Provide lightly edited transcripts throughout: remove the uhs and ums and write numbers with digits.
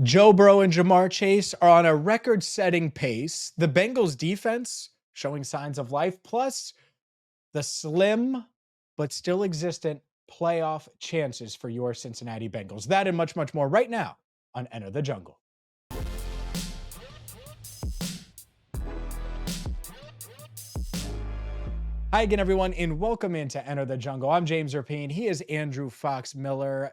Joe Burrow and Jamar Chase are on a record-setting pace. The Bengals defense showing signs of life, plus the slim but still existent playoff chances for your Cincinnati Bengals. That and much, much more right now on Enter the Jungle. Hi again, everyone, and welcome into Enter the Jungle. I'm James Rapien. He is Andrew Fox Miller.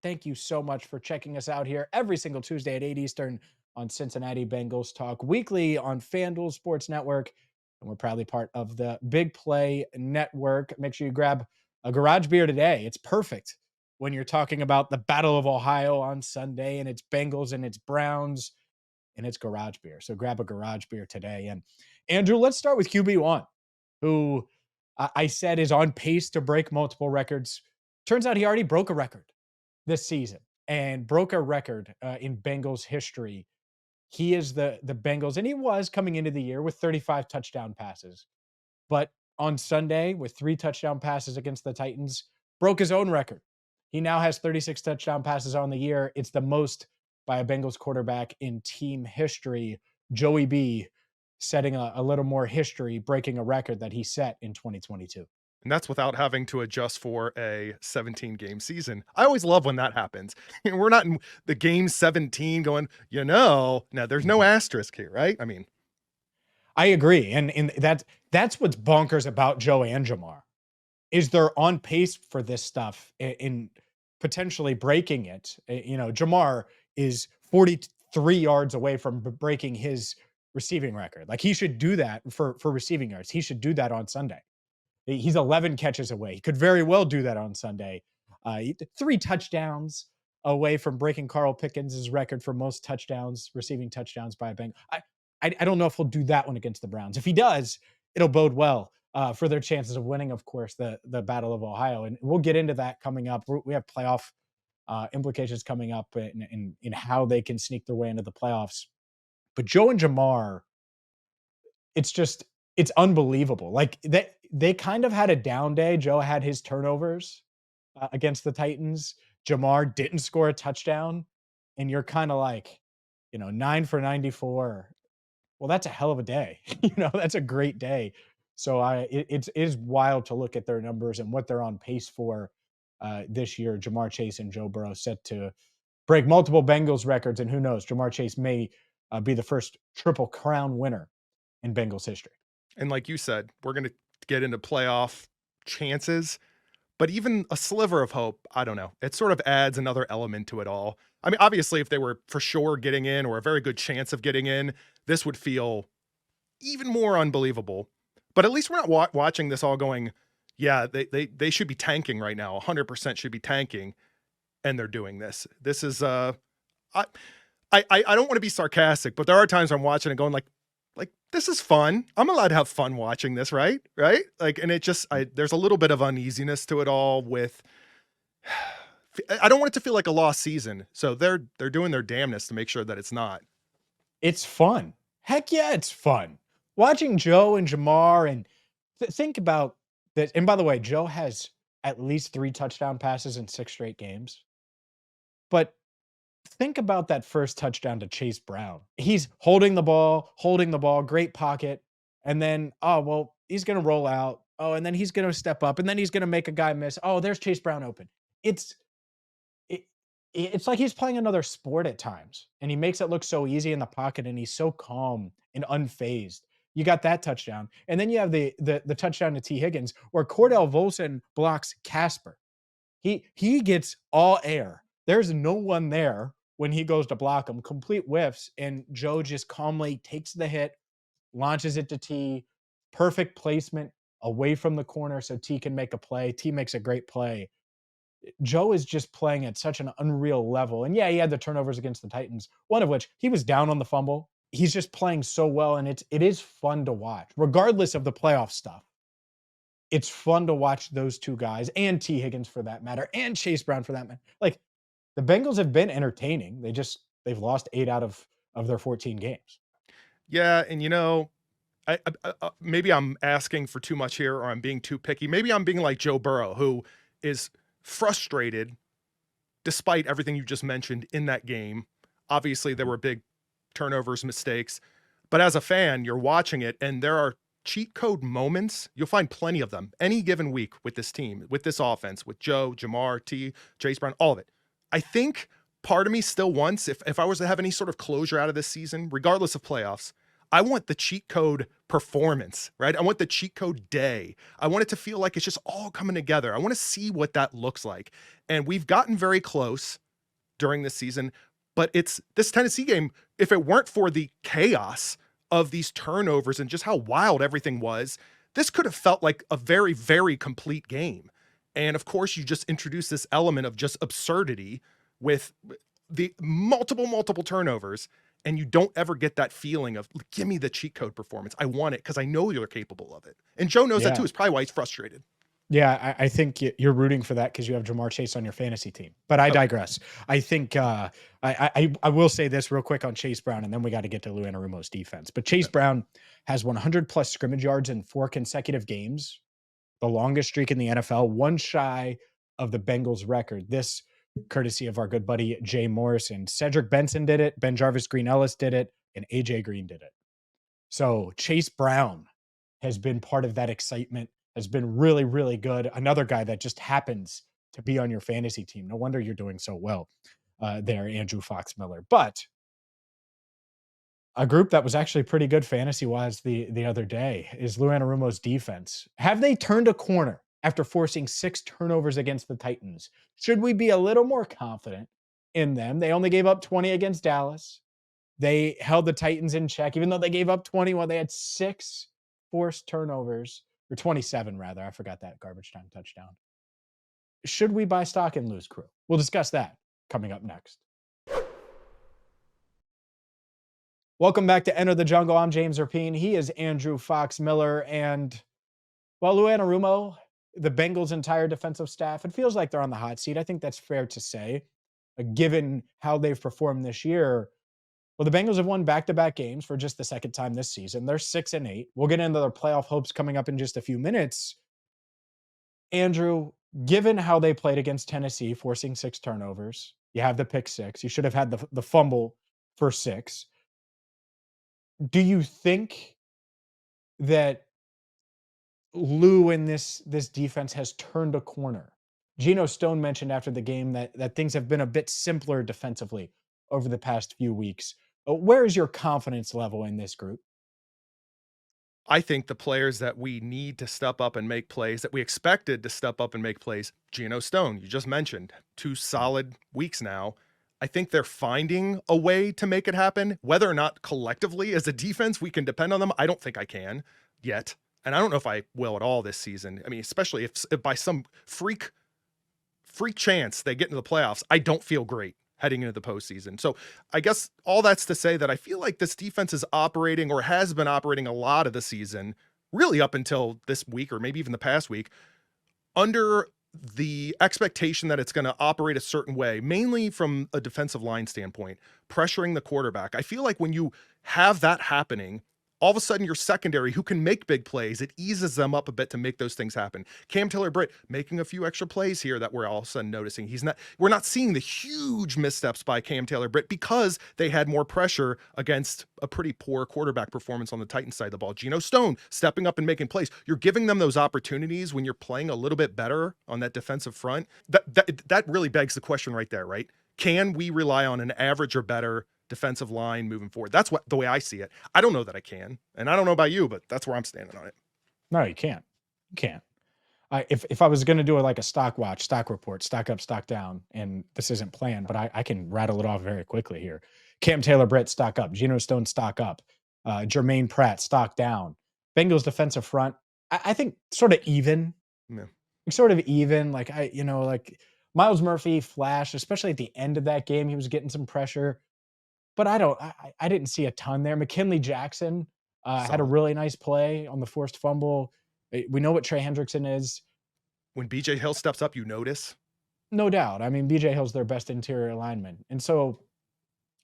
Thank you so much for checking us out here every single Tuesday at 8 Eastern on Cincinnati Bengals Talk, weekly on FanDuel Sports Network. And we're proudly part of the Big Play Network. Make sure you grab a garage beer today. It's perfect when you're talking about the Battle of Ohio on Sunday and it's Bengals and it's Browns and it's garage beer. So grab a garage beer today. And Andrew, let's start with QB1, who I said is on pace to break multiple records. Turns out he already broke a record this season and broke a record in Bengals history. He is the Bengals, and he was coming into the year with 35 touchdown passes. But on Sunday, with 3 touchdown passes against the Titans, broke his own record. He now has 36 touchdown passes on the year. It's the most by a Bengals quarterback in team history. Joey B setting a little more history, breaking a record that he set in 2022. And that's without having to adjust for a 17-game season. I always love when that happens. We're not in the game 17 going, now there's no asterisk here, right? I mean, I agree. And that's what's bonkers about Joe and Jamar is they're on pace for this stuff in potentially breaking it. Jamar is 43 yards away from breaking his receiving record. Like, he should do that for receiving yards. He should do that on Sunday. He's 11 catches away. He could very well do that on Sunday. 3 touchdowns away from breaking Carl Pickens' record for most touchdowns, receiving touchdowns by a Bengal. I don't know if he'll do that one against the Browns. If he does, it'll bode well for their chances of winning, of course, the Battle of Ohio. And we'll get into that coming up. We have playoff implications coming up in how they can sneak their way into the playoffs. But Joe and Jamar, it's unbelievable. Like, they kind of had a down day. Joe had his turnovers against the Titans. Jamar didn't score a touchdown. And you're kind of like, 9 for 94. Well, that's a hell of a day. That's a great day. So it is wild to look at their numbers and what they're on pace for this year. Jamar Chase and Joe Burrow set to break multiple Bengals records. And who knows, Jamar Chase may be the first Triple Crown winner in Bengals history. and like you said, we're going to get into playoff chances, but even a sliver of hope, I don't know. It sort of adds another element to it all. I mean, obviously, if they were for sure getting in or a very good chance of getting in, this would feel even more unbelievable. But at least we're not watching this all going, yeah, they should be tanking right now. 100% should be tanking, and they're doing this. This is I don't want to be sarcastic, but there are times I'm watching and going like this is fun. I'm allowed to have fun watching this, right? Right? Like, and it just there's a little bit of uneasiness to it all. With I don't want it to feel like a lost season, so they're doing their damnness to make sure that it's not. It's fun. Heck yeah, it's fun. Watching Joe and Jamar, and think about this. And by the way, Joe has at least 3 touchdown passes in 6 straight games. But think about that first touchdown to Chase Brown. He's holding the ball, great pocket. And then, he's going to roll out. Oh, and then he's going to step up, and then he's going to make a guy miss. Oh, there's Chase Brown open. It's like he's playing another sport at times, and he makes it look so easy in the pocket, and he's so calm and unfazed. You got that touchdown. And then you have the touchdown to T. Higgins, where Cordell Volson blocks Casper. He gets all air. There's no one there when he goes to block him. Complete whiffs, and Joe just calmly takes the hit, launches it to T. Perfect placement away from the corner so T can make a play. T makes a great play. Joe is just playing at such an unreal level. And yeah, he had the turnovers against the Titans, one of which he was down on the fumble. He's just playing so well, and it is fun to watch, regardless of the playoff stuff. It's fun to watch those two guys, and T. Higgins for that matter, and Chase Brown for that matter. Like, the Bengals have been entertaining. They've lost 8 out of their 14 games. Yeah, and I maybe I'm asking for too much here, or I'm being too picky. Maybe I'm being like Joe Burrow, who is frustrated despite everything you just mentioned in that game. Obviously, there were big turnovers, mistakes. But as a fan, you're watching it, and there are cheat code moments. You'll find plenty of them any given week with this team, with this offense, with Joe, Jamar, T, Chase Brown, all of it. I think part of me still wants, if I was to have any sort of closure out of this season, regardless of playoffs, I want the cheat code performance, right? I want the cheat code day. I want it to feel like it's just all coming together. I want to see what that looks like. And we've gotten very close during this season, but it's this Tennessee game, if it weren't for the chaos of these turnovers and just how wild everything was, this could have felt like a very, very complete game. And of course, you just introduce this element of just absurdity with the multiple turnovers, and you don't ever get that feeling of, give me the cheat code performance. I want it because I know you're capable of it. And Joe knows that too. It's probably why he's frustrated. Yeah, I think you're rooting for that because you have Jamar Chase on your fantasy team. But I digress. I think I will say this real quick on Chase Brown, and then we got to get to Lou Anarumo's defense. But Chase Brown has 100 plus scrimmage yards in 4 consecutive games, the longest streak in the NFL, one shy of the Bengals record. This courtesy of our good buddy Jay Morrison. Cedric Benson did it, Ben Jarvis Green Ellis did it, and AJ Green did it. So Chase Brown has been part of that excitement, has been really, really good. Another guy that just happens to be on your fantasy team. No wonder you're doing so well there, Andrew Fox Miller. But a group that was actually pretty good fantasy-wise the other day is Lou Anarumo's defense. Have they turned a corner after forcing 6 turnovers against the Titans? Should we be a little more confident in them? They only gave up 20 against Dallas. They held the Titans in check, even though they gave up 20 while they had 6 forced turnovers, or 27 rather. I forgot that garbage time touchdown. Should we buy stock in Lou's crew? We'll discuss that coming up next. Welcome back to Enter the Jungle. I'm James Rapien. He is Andrew Fox Miller. And while Lou Anarumo, the Bengals' entire defensive staff, it feels like they're on the hot seat. I think that's fair to say, given how they've performed this year. Well, the Bengals have won back-to-back games for just the second time this season. They're 6-8. We'll get into their playoff hopes coming up in just a few minutes. Andrew, given how they played against Tennessee, forcing 6 turnovers, you have the pick 6. You should have had the fumble for 6. Do you think that Lou in this defense has turned a corner? Geno Stone mentioned after the game that things have been a bit simpler defensively over the past few weeks. Where is your confidence level in this group? I think the players that we need to step up and make plays, that we expected to step up and make plays, Geno Stone, you just mentioned, 2 solid weeks now. I think they're finding a way to make it happen. Whether or not collectively as a defense we can depend on them, I don't think I can yet. And I don't know if I will at all this season. I mean, especially if by some freak chance they get into the playoffs, I don't feel great heading into the postseason. So I guess all that's to say that I feel like this defense is operating, or has been operating a lot of the season, really up until this week or maybe even the past week, under the expectation that it's going to operate a certain way, mainly from a defensive line standpoint, pressuring the quarterback. I feel like when you have that happening, all of a sudden your secondary, who can make big plays, it eases them up a bit to make those things happen. Cam Taylor-Britt making a few extra plays here that we're all of a sudden noticing. We're not seeing the huge missteps by Cam Taylor-Britt because they had more pressure against a pretty poor quarterback performance on the Titans side of the ball. Geno Stone stepping up and making plays. You're giving them those opportunities when you're playing a little bit better on that defensive front. That really begs the question right there, right? Can we rely on an average or better defensive line moving forward? That's the way I see it. I don't know that I can, and I don't know about you, but that's where I'm standing on it. No, you can't. You can't. If I was going to do like a stock watch, stock report, stock up, stock down, and this isn't planned, but I can rattle it off very quickly here. Cam Taylor-Britt, stock up. Geno Stone, stock up. Jermaine Pratt, stock down. Bengals defensive front, I think sort of even. Yeah. Sort of even. Like Miles Murphy flashed, especially at the end of that game. He was getting some pressure. But I didn't see a ton there. McKinley Jackson had a really nice play on the forced fumble. We know what Trey Hendrickson is. When BJ Hill steps up, you notice. No doubt. I mean, BJ Hill's their best interior lineman. And so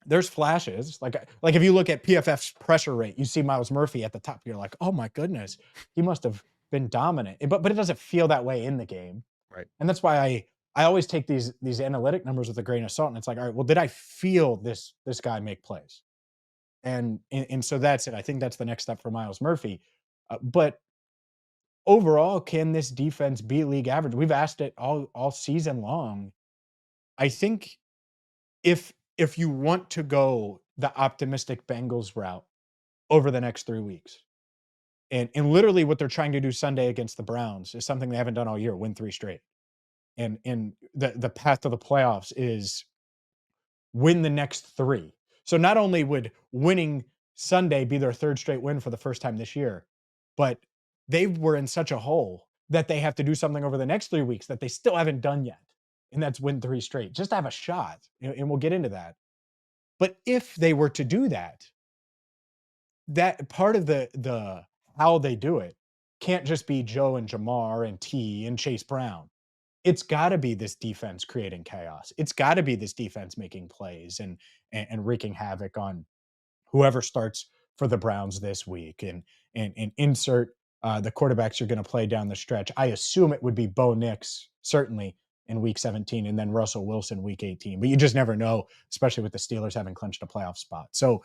there's flashes. Like if you look at PFF's pressure rate, you see Miles Murphy at the top. You're like, oh my goodness, he must have been dominant. But it doesn't feel that way in the game. Right. And that's why I always take these analytic numbers with a grain of salt, and it's like, all right, well, did I feel this guy make plays? And so that's it. I think that's the next step for Miles Murphy. But overall, can this defense beat league average? We've asked it all season long. I think if you want to go the optimistic Bengals route over the next 3 weeks, and literally what they're trying to do Sunday against the Browns is something they haven't done all year, win 3 straight. And the path to the playoffs is win the next 3. So not only would winning Sunday be their 3rd straight win for the first time this year, but they were in such a hole that they have to do something over the next 3 weeks that they still haven't done yet, and that's win 3 straight, just to have a shot, and we'll get into that. But if they were to do that, that part of the how they do it can't just be Joe and Jamar and T and Chase Brown. It's gotta be this defense creating chaos. It's gotta be this defense making plays and wreaking havoc on whoever starts for the Browns this week, and insert the quarterbacks you're going to play down the stretch. I assume it would be Bo Nix certainly in week 17, and then Russell Wilson week 18. But you just never know, especially with the Steelers having clinched a playoff spot. So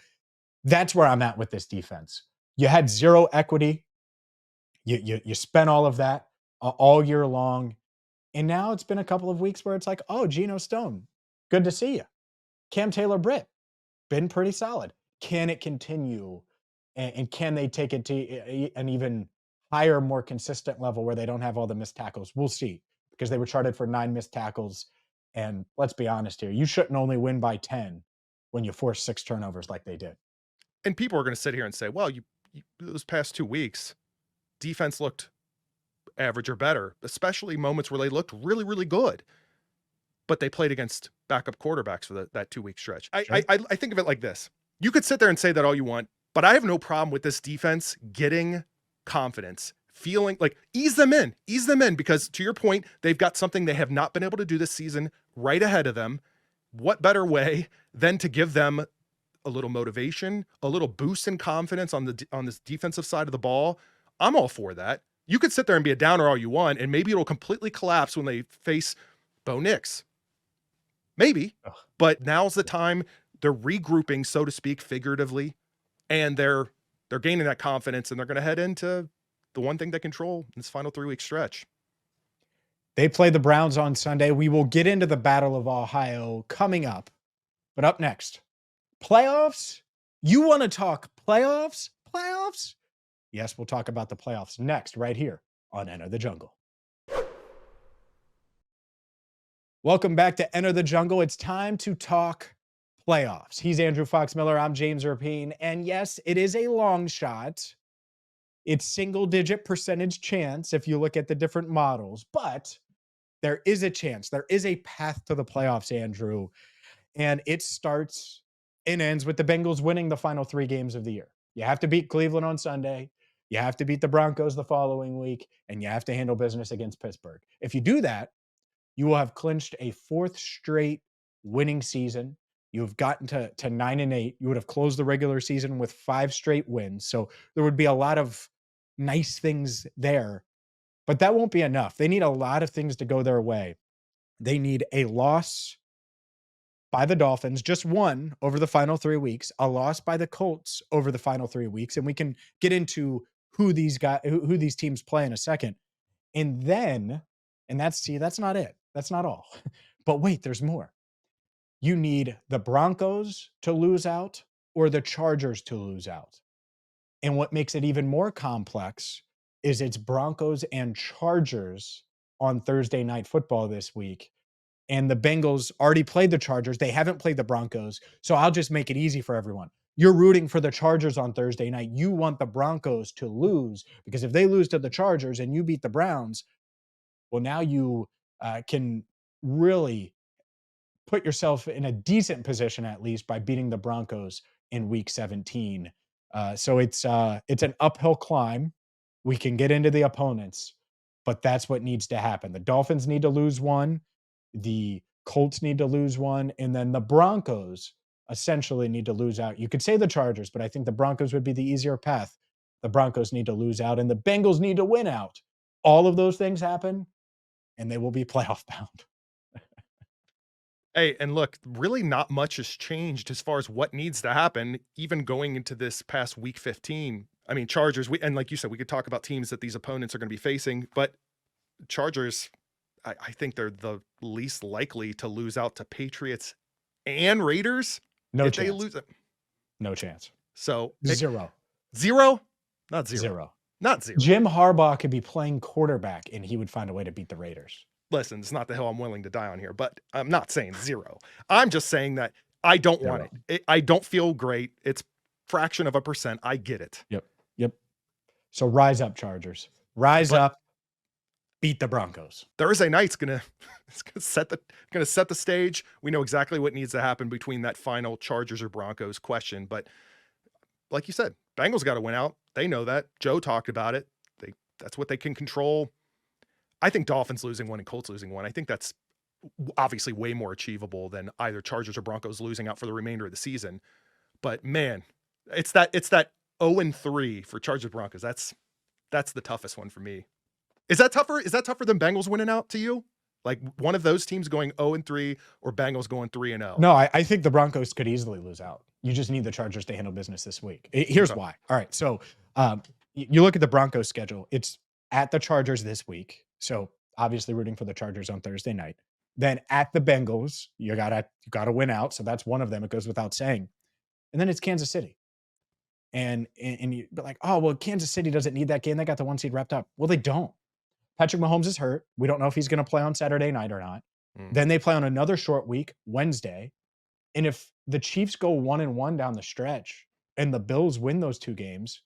that's where I'm at with this defense. You had zero equity. You spent all of that all year long, and now it's been a couple of weeks where it's like, oh, Geno Stone, good to see you. Cam Taylor Britt, been pretty solid. Can it continue? And can they take it to an even higher, more consistent level where they don't have all the missed tackles? We'll see, because they were charted for 9 missed tackles. And let's be honest here, you shouldn't only win by 10 when you force 6 turnovers like they did. And people are going to sit here and say, well, you those past 2 weeks, defense looked average or better, especially moments where they looked really, really good. But they played against backup quarterbacks for that 2-week stretch. Sure. I think of it like this. You could sit there and say that all you want, but I have no problem with this defense getting confidence, feeling like ease them in, because to your point, they've got something they have not been able to do this season right ahead of them. What better way than to give them a little motivation, a little boost in confidence on this defensive side of the ball? I'm all for that. You could sit there and be a downer all you want, and maybe it'll completely collapse when they face Bo Nix. Maybe, but now's the time. They're regrouping, so to speak, figuratively, and they're gaining that confidence, and they're going to head into the one thing they control in this final 3-week stretch. They play the Browns on Sunday. We will get into the Battle of Ohio coming up. But up next, playoffs? You want to talk playoffs? Playoffs? Yes, we'll talk about the playoffs next, right here on Enter the Jungle. Welcome back to Enter the Jungle. It's time to talk playoffs. He's Andrew Fox Miller. I'm James Rapien. And yes, it is a long shot. It's single-digit percentage chance if you look at the different models, but there is a chance. There is a path to the playoffs, Andrew. And it starts and ends with the Bengals winning the final 3 games of the year. You have to beat Cleveland on Sunday. You have to beat the Broncos the following week, and you have to handle business against Pittsburgh. If you do that, you will have clinched a 4th straight winning season. You have gotten to 9-8. You would have closed the regular season with 5 straight wins. So there would be a lot of nice things there, but that won't be enough. They need a lot of things to go their way. They need a loss by the Dolphins, just one over the final 3 weeks, a loss by the Colts over the final 3 weeks, and we can get into who these teams play in a second. And then, and that's not it. That's not all. But wait, there's more. You need the Broncos to lose out or the Chargers to lose out. And what makes it even more complex is it's Broncos and Chargers on Thursday Night Football this week. And the Bengals already played the Chargers. They haven't played the Broncos. So I'll just make it easy for everyone. You're rooting for the Chargers on Thursday night. You want the Broncos to lose, because if they lose to the Chargers and you beat the Browns, well, now you can really put yourself in a decent position, at least by beating the Broncos in week 17. So it's an uphill climb. We can get into the opponents, but that's what needs to happen. The Dolphins need to lose one. The Colts need to lose one. And then the Broncos essentially need to lose out. You could say the Chargers, but I think the Broncos would be the easier path. The Broncos need to lose out, and the Bengals need to win out. All of those things happen, and they will be playoff bound. Hey, and look, really not much has changed as far as what needs to happen, even going into this past week 15. I mean, Chargers, and like you said, we could talk about teams that these opponents are going to be facing, but Chargers, I think they're the least likely to lose out to Patriots and Raiders No if they chance. lose it. No chance. So Zero. zero, not zero, Zero. not zero. Jim Harbaugh could be playing quarterback and he would find a way to beat the Raiders. Listen, it's not the hill I'm willing to die on here, but I'm not saying zero. I'm just saying that I don't want it. I don't feel great. It's fraction of a percent. I get it. Yep. So rise up, Chargers. Rise up. Beat the Broncos. Thursday night's gonna set the stage. We know exactly what needs to happen between that final Chargers or Broncos question. But like you said, Bengals got to win out. They know that. Joe talked about it. That's what they can control. I think Dolphins losing one and Colts losing one. I think that's obviously way more achievable than either Chargers or Broncos losing out for the remainder of the season. But man, it's that 0-3 for Chargers Broncos. That's the toughest one for me. Is that tougher? Is that tougher than Bengals winning out to you? Like one of those teams going 0-3 or Bengals going 3-0? No, I think the Broncos could easily lose out. You just need the Chargers to handle business this week. Here's why. All right. So you look at the Broncos schedule. It's at the Chargers this week. So obviously rooting for the Chargers on Thursday night. Then at the Bengals, you gotta win out. So that's one of them. It goes without saying. And then it's Kansas City. And you're like, oh, well, Kansas City doesn't need that game. They got the 1 seed wrapped up. Well, they don't. Patrick Mahomes is hurt. We don't know if he's going to play on Saturday night or not. Then they play on another short week, Wednesday. And if the Chiefs go 1-1 down the stretch and the Bills win those 2 games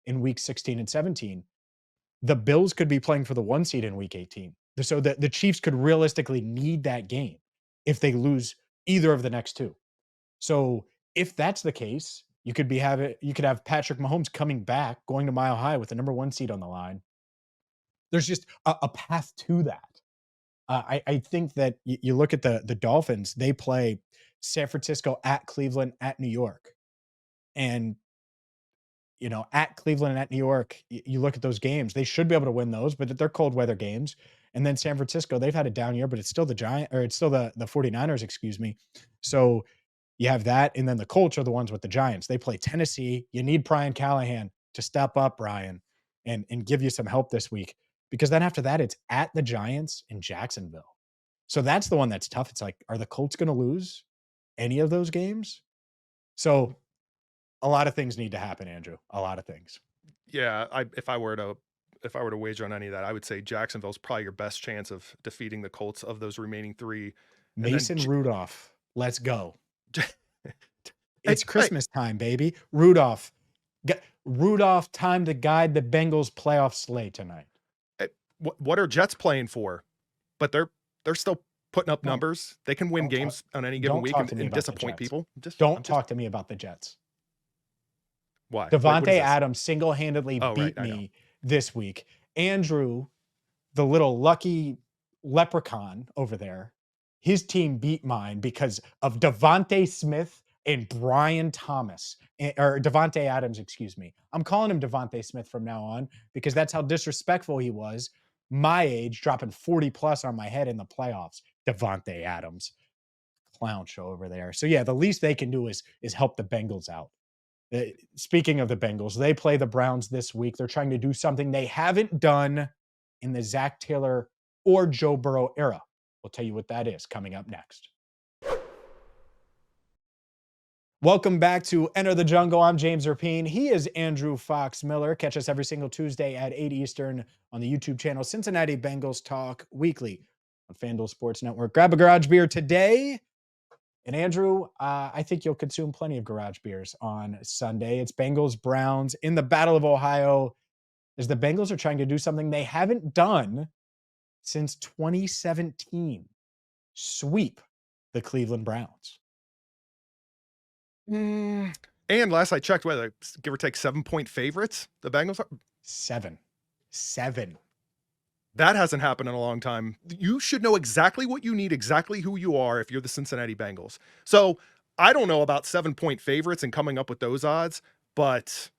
in week 16 and 17, the Bills could be playing for the 1 seed in week 18. So the Chiefs could realistically need that game if they lose either of the next 2. So if that's the case, you could have Patrick Mahomes coming back, going to Mile High with the number 1 seed on the line. There's just a path to that. I think that you look at the Dolphins, they play San Francisco, at Cleveland, at New York. And, at Cleveland and at New York, you look at those games, they should be able to win those, but they're cold weather games. And then San Francisco, they've had a down year, but it's still the 49ers, excuse me. So you have that. And then the Colts are the ones with the Giants. They play Tennessee. You need Brian Callahan to step up, Brian, and give you some help this week. Because then after that, it's at the Giants in Jacksonville. So that's the one that's tough. It's like, are the Colts going to lose any of those games? So a lot of things need to happen, Andrew. A lot of things. Yeah, if I were to wager on any of that, I would say Jacksonville's probably your best chance of defeating the Colts of those remaining 3. Mason Rudolph, let's go. It's Christmas time, baby. Rudolph time to guide the Bengals playoff sleigh tonight. What are Jets playing for? But they're still putting up numbers. They can win games on any given week and disappoint people. Don't talk to me about the Jets. Why? Devontae Adams single-handedly beat me this week. Andrew, the little lucky leprechaun over there, his team beat mine because of Devontae Smith and Brian Thomas, or Devontae Adams, excuse me. I'm calling him Devontae Smith from now on because that's how disrespectful he was. My age, dropping 40+ on my head in the playoffs. Devontae Adams, clown show over there. So yeah, the least they can do is help the Bengals out. Speaking of the Bengals, they play the Browns this week. They're trying to do something they haven't done in the Zach Taylor or Joe Burrow era. We'll tell you what that is coming up next. Welcome back to Enter the Jungle. I'm James Rapien. He is Andrew Fox Miller. Catch us every single Tuesday at 8 Eastern on the YouTube channel Cincinnati Bengals Talk Weekly on FanDuel Sports Network. Grab a garage beer today. And Andrew, I think you'll consume plenty of garage beers on Sunday. It's Bengals Browns in the Battle of Ohio as the Bengals are trying to do something they haven't done since 2017. Sweep the Cleveland Browns. And last I checked, whether give or take 7-point favorites, the Bengals are 7. That hasn't happened in a long time. You should know exactly what you need, exactly who you are if you're the Cincinnati Bengals. So I don't know about 7-point favorites and coming up with those odds, but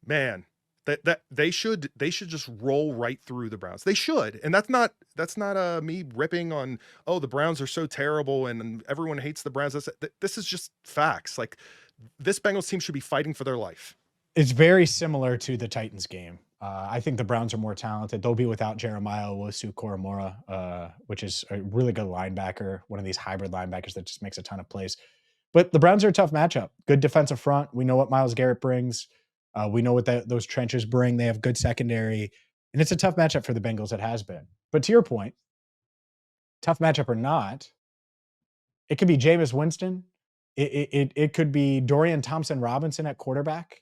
man, That they should just roll right through the Browns. They should, and that's not me ripping on, oh, the Browns are so terrible and everyone hates the Browns. This is just facts. Like, this Bengals team should be fighting for their life. It's very similar to the Titans game. I think the Browns are more talented. They'll be without Jeremiah Owusu-Koramoah, which is a really good linebacker, one of these hybrid linebackers that just makes a ton of plays. But the Browns are a tough matchup. Good defensive front. We know what Myles Garrett brings. We know what those trenches bring. They have good secondary, and it's a tough matchup for the Bengals. It has been. But to your point, tough matchup or not, it could be Jameis Winston. It could be Dorian Thompson Robinson at quarterback.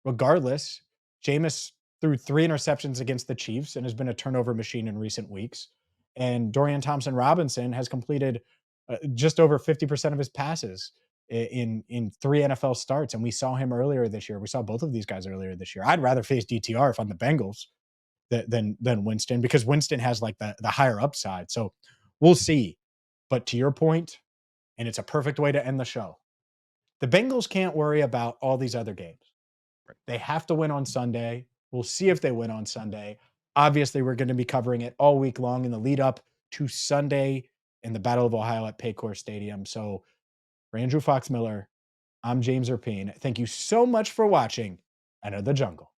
Regardless, Jameis threw 3 interceptions against the Chiefs and has been a turnover machine in recent weeks. And Dorian Thompson Robinson has completed just over 50% of his passes in 3 NFL starts. And we saw him earlier this year. We saw both of these guys earlier this year. I'd rather face DTR if I'm the Bengals than Winston, because Winston has like the higher upside. So we'll see. But to your point, and it's a perfect way to end the show, the Bengals can't worry about all these other games. Right. They have to win on Sunday. We'll see if they win on Sunday. Obviously, we're going to be covering it all week long in the lead up to Sunday in the Battle of Ohio at Paycor Stadium. So, for Andrew Fox Miller, I'm James Rapien. Thank you so much for watching Enter the Jungle.